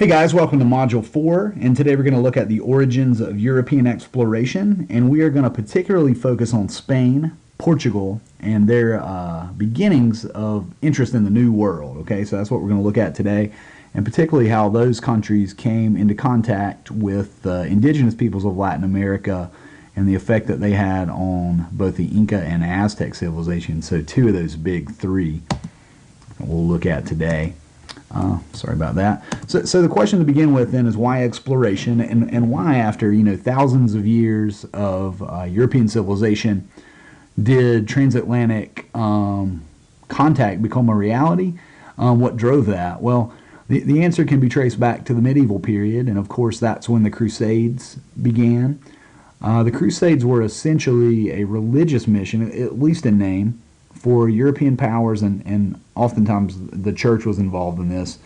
Hey guys, welcome to Module 4, and today we're going to look at the origins of European exploration, and we are going to particularly focus on Spain, Portugal, and their beginnings of interest in the New World. Okay, so that's what we're going to look at today, and particularly how those countries came into contact with the indigenous peoples of Latin America and the effect that they had on both the Inca and Aztec civilizations. So two of those big three we'll look at today. Sorry about that. So the question to begin with then is why exploration, and why after thousands of years of European civilization did transatlantic contact become a reality? What drove that? Well, the answer can be traced back to the medieval period, and of course that's when the Crusades began. The Crusades were essentially a religious mission, at least in name, for European powers, and oftentimes the church was involved in this,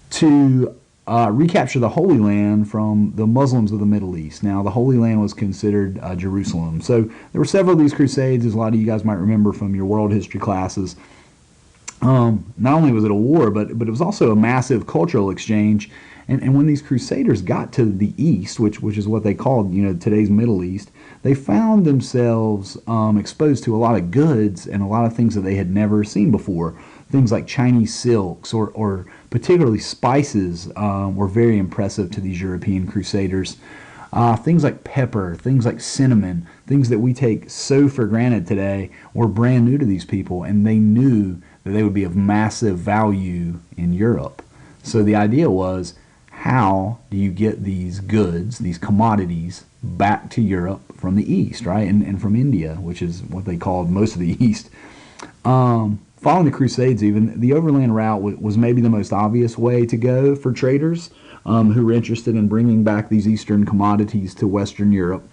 to recapture the Holy Land from the Muslims of the Middle East. Now, the Holy Land was considered Jerusalem. So there were several of these crusades, as a lot of you guys might remember from your world history classes. Not only was it a war, but it was also a massive cultural exchange. And when these crusaders got to the East, which is what they called today's Middle East, they found themselves exposed to a lot of goods and a lot of things that they had never seen before. Things like Chinese silks or particularly spices were very impressive to these European crusaders. Things like pepper, things like cinnamon, things that we take so for granted today were brand new to these people, and they knew that they would be of massive value in Europe. So the idea was, how do you get these goods, these commodities, back to Europe from the East, right? And from India, which is what they called most of the East. Following the Crusades, even, the overland route was maybe the most obvious way to go for traders who were interested in bringing back these Eastern commodities to Western Europe.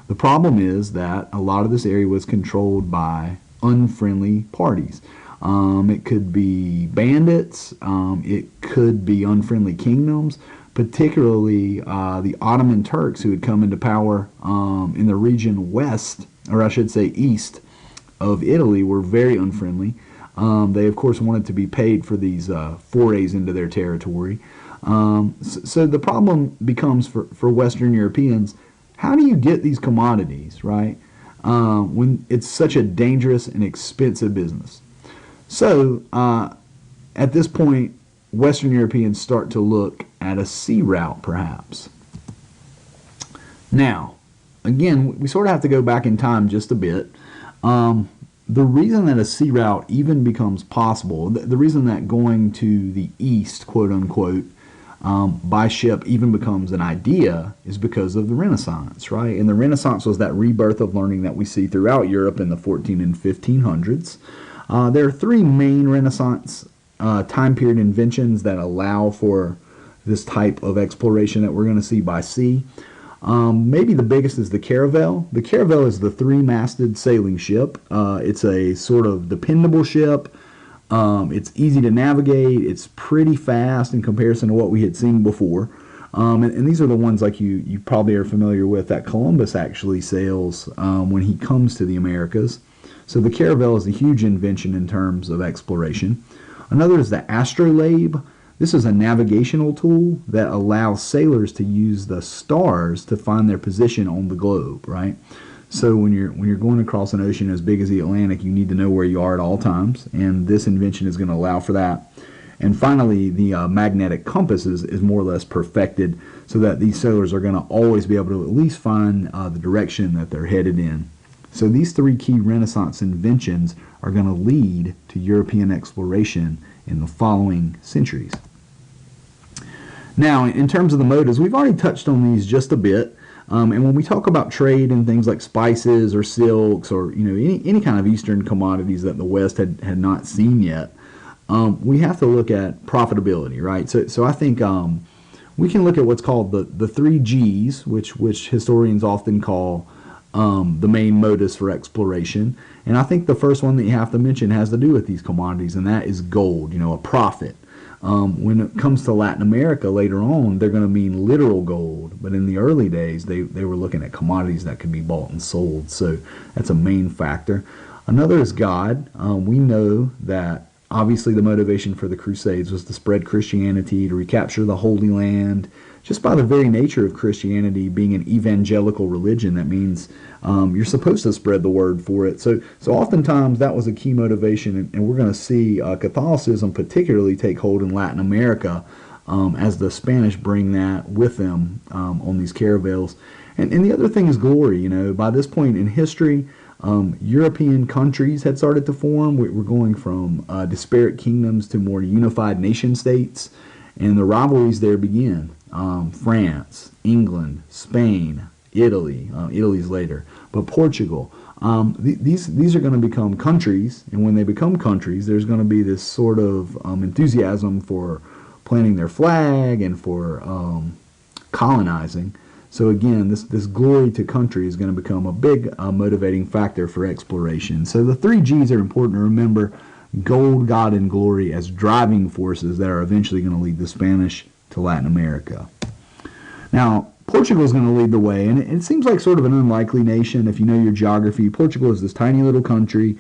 The problem is that a lot of this area was controlled by unfriendly parties. It could be bandits, it could be unfriendly kingdoms, particularly the Ottoman Turks, who had come into power in the region west, or I should say east, of Italy, were very unfriendly. They, of course, wanted to be paid for these forays into their territory. So the problem becomes for Western Europeans, how do you get these commodities, right, when it's such a dangerous and expensive business? So at this point, Western Europeans start to look at a sea route, perhaps. Now, again, we sort of have to go back in time just a bit. The reason that a sea route even becomes possible, the reason that going to the east, quote unquote, by ship even becomes an idea, is because of the Renaissance, right? And the Renaissance was that rebirth of learning that we see throughout Europe in the 14 and 1500s. There are three main Renaissance time period inventions that allow for this type of exploration that we're going to see by sea. Maybe the biggest is the caravel. The caravel is the three-masted sailing ship. It's a sort of dependable ship. It's easy to navigate. It's pretty fast in comparison to what we had seen before. And these are the ones like you probably are familiar with that Columbus actually sails when he comes to the Americas. So the caravel is a huge invention in terms of exploration. Another is the astrolabe. This is a navigational tool that allows sailors to use the stars to find their position on the globe, right? So when you're going across an ocean as big as the Atlantic, you need to know where you are at all times, and this invention is going to allow for that. And finally, the magnetic compass is more or less perfected so that these sailors are going to always be able to at least find the direction that they're headed in. So these three key Renaissance inventions are going to lead to European exploration in the following centuries. Now, in terms of the motives, we've already touched on these just a bit. And when we talk about trade and things like spices or silks or any kind of Eastern commodities that the West had not seen yet, we have to look at profitability, right? So I think we can look at what's called the three G's, which historians often call the main motives for exploration. And I think the first one that you have to mention has to do with these commodities, and that is gold, a profit. When it comes to Latin America later on, they're going to mean literal gold. But in the early days, they were looking at commodities that could be bought and sold. So that's a main factor. Another is God. We know that Obviously, the motivation for the Crusades was to spread Christianity, to recapture the Holy Land. Just by the very nature of Christianity being an evangelical religion, that means you're supposed to spread the word for it. So oftentimes that was a key motivation, and we're going to see Catholicism particularly take hold in Latin America as the Spanish bring that with them on these caravels. And the other thing is glory. You know, by this point in history, European countries had started to form. We're going from disparate kingdoms to more unified nation states, and the rivalries there begin. France, England, Spain, Italy. Italy's later, but Portugal. These are going to become countries, and when they become countries, there's going to be this sort of enthusiasm for planting their flag and for colonizing. So again, this glory to country is going to become a big motivating factor for exploration. So the 3 G's are important to remember: gold, God, and glory as driving forces that are eventually going to lead the Spanish to Latin America. Now, Portugal is going to lead the way, and it seems like sort of an unlikely nation if you know your geography. Portugal is this tiny little country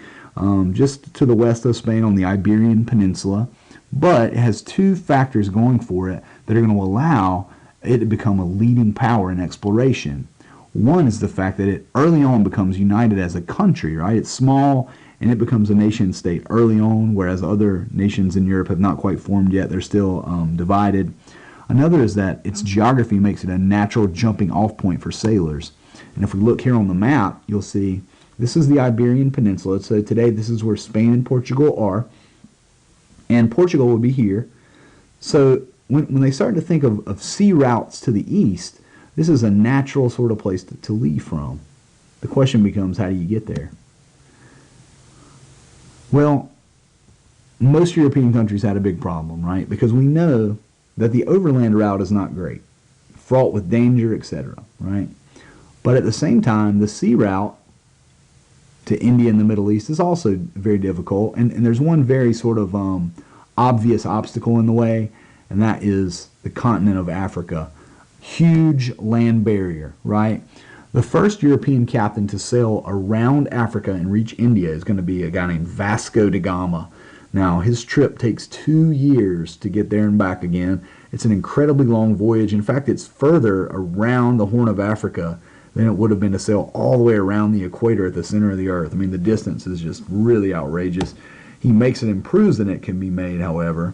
just to the west of Spain on the Iberian Peninsula, but it has 2 factors going for it that are going to allow it to become a leading power in exploration. One is the fact that it early on becomes united as a country, right? It's small and it becomes a nation state early on, whereas other nations in Europe have not quite formed yet. They're still divided. Another is that its geography makes it a natural jumping off point for sailors. And if we look here on the map, you'll see this is the Iberian Peninsula. So today this is where Spain and Portugal are. And Portugal will be here. So when they start to think of sea routes to the east, this is a natural sort of place to leave from. The question becomes, how do you get there? Well, most European countries had a big problem, right? Because we know that the overland route is not great, fraught with danger, etc., right? But at the same time, the sea route to India and the Middle East is also very difficult, and there's one very sort of obvious obstacle in the way, and that is the continent of Africa. Huge land barrier, right? The first European captain to sail around Africa and reach India is going to be a guy named Vasco da Gama. Now, his trip takes 2 years to get there and back again. It's an incredibly long voyage. In fact, it's further around the Horn of Africa than it would have been to sail all the way around the equator at the center of the earth. I mean, the distance is just really outrageous. He makes it and proves that it can be made, however.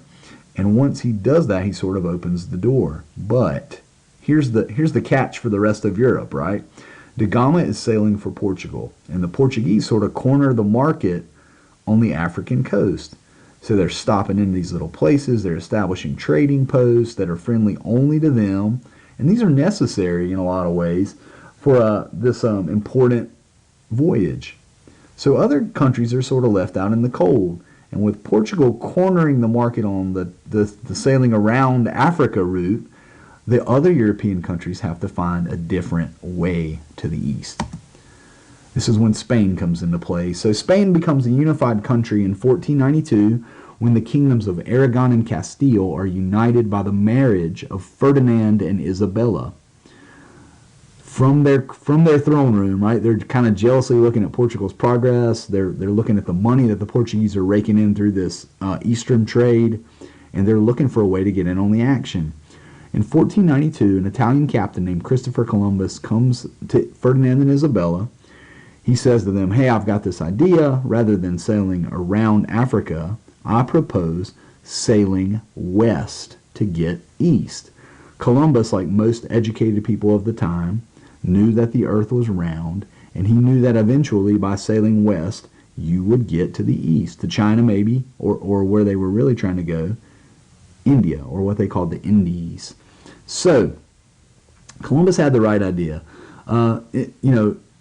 And once he does that, he sort of opens the door. But here's the catch for the rest of Europe, right? Da Gama is sailing for Portugal, and the Portuguese sort of corner the market on the African coast. So they're stopping in these little places, they're establishing trading posts that are friendly only to them, and these are necessary in a lot of ways for this important voyage. So other countries are sort of left out in the cold, and with Portugal cornering the market on the sailing around Africa route, the other European countries have to find a different way to the east. This is when Spain comes into play. So Spain becomes a unified country in 1492 when the kingdoms of Aragon and Castile are united by the marriage of Ferdinand and Isabella. From their throne room, right? They're kind of jealously looking at Portugal's progress. They're looking at the money that the Portuguese are raking in through this eastern trade, and they're looking for a way to get in on the action. In 1492, an Italian captain named Christopher Columbus comes to Ferdinand and Isabella. He says to them, hey, I've got this idea. Rather than sailing around Africa, I propose sailing west to get east. Columbus, like most educated people of the time, knew that the earth was round, and he knew that eventually by sailing west, you would get to the east, to China maybe, or where they were really trying to go, India, or what they called the Indies. So, Columbus had the right idea.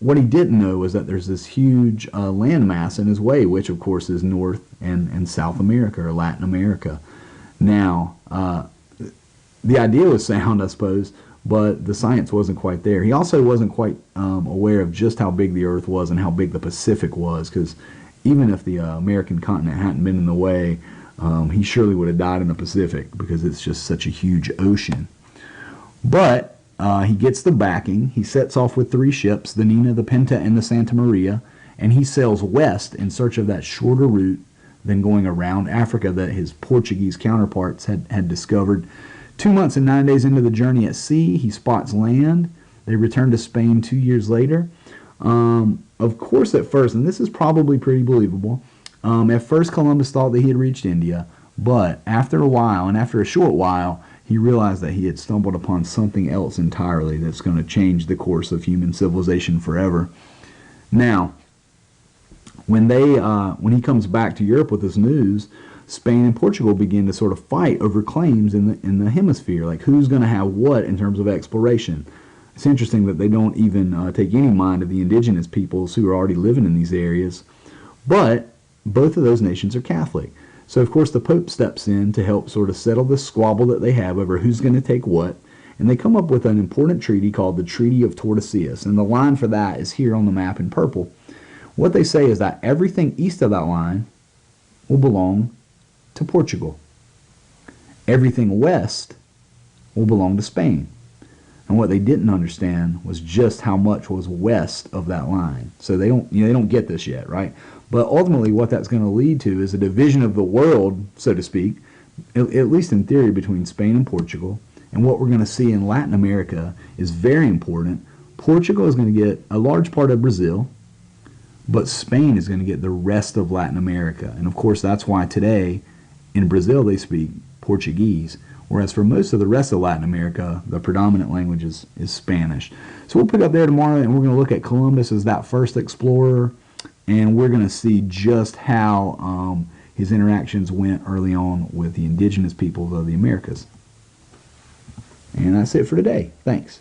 What he didn't know was that there's this huge landmass in his way, which of course is North and South America, or Latin America. Now, the idea was sound, I suppose, but the science wasn't quite there. He also wasn't quite aware of just how big the Earth was and how big the Pacific was, because even if the American continent hadn't been in the way, he surely would have died in the Pacific, because it's just such a huge ocean. But he gets the backing. He sets off with 3 ships, the Nina, the Pinta, and the Santa Maria, and he sails west in search of that shorter route than going around Africa that his Portuguese counterparts had discovered. 2 months and 9 days into the journey at sea, he spots land. They return to Spain 2 years later. Of course, at first, and this is probably pretty believable, at first Columbus thought that he had reached India, but after a while, and after a short while, he realized that he had stumbled upon something else entirely that's going to change the course of human civilization forever. Now, when he comes back to Europe with this news, Spain and Portugal begin to sort of fight over claims in the hemisphere, like who's going to have what in terms of exploration. It's interesting that they don't even take any mind of the indigenous peoples who are already living in these areas. But both of those nations are Catholic. So, of course, the Pope steps in to help sort of settle this squabble that they have over who's going to take what. And they come up with an important treaty called the Treaty of Tordesillas. And the line for that is here on the map in purple. What they say is that everything east of that line will belong to Portugal. Everything west will belong to Spain. And what they didn't understand was just how much was west of that line. So they don't get this yet, right? But ultimately what that's going to lead to is a division of the world, so to speak, at least in theory, between Spain and Portugal. And what we're going to see in Latin America is very important. Portugal is going to get a large part of Brazil, but Spain is going to get the rest of Latin America. And of course that's why today in Brazil they speak Portuguese, whereas for most of the rest of Latin America, the predominant language is Spanish. So we'll pick up there tomorrow, and we're going to look at Columbus as that first explorer, and we're going to see just how his interactions went early on with the indigenous peoples of the Americas. And that's it for today. Thanks.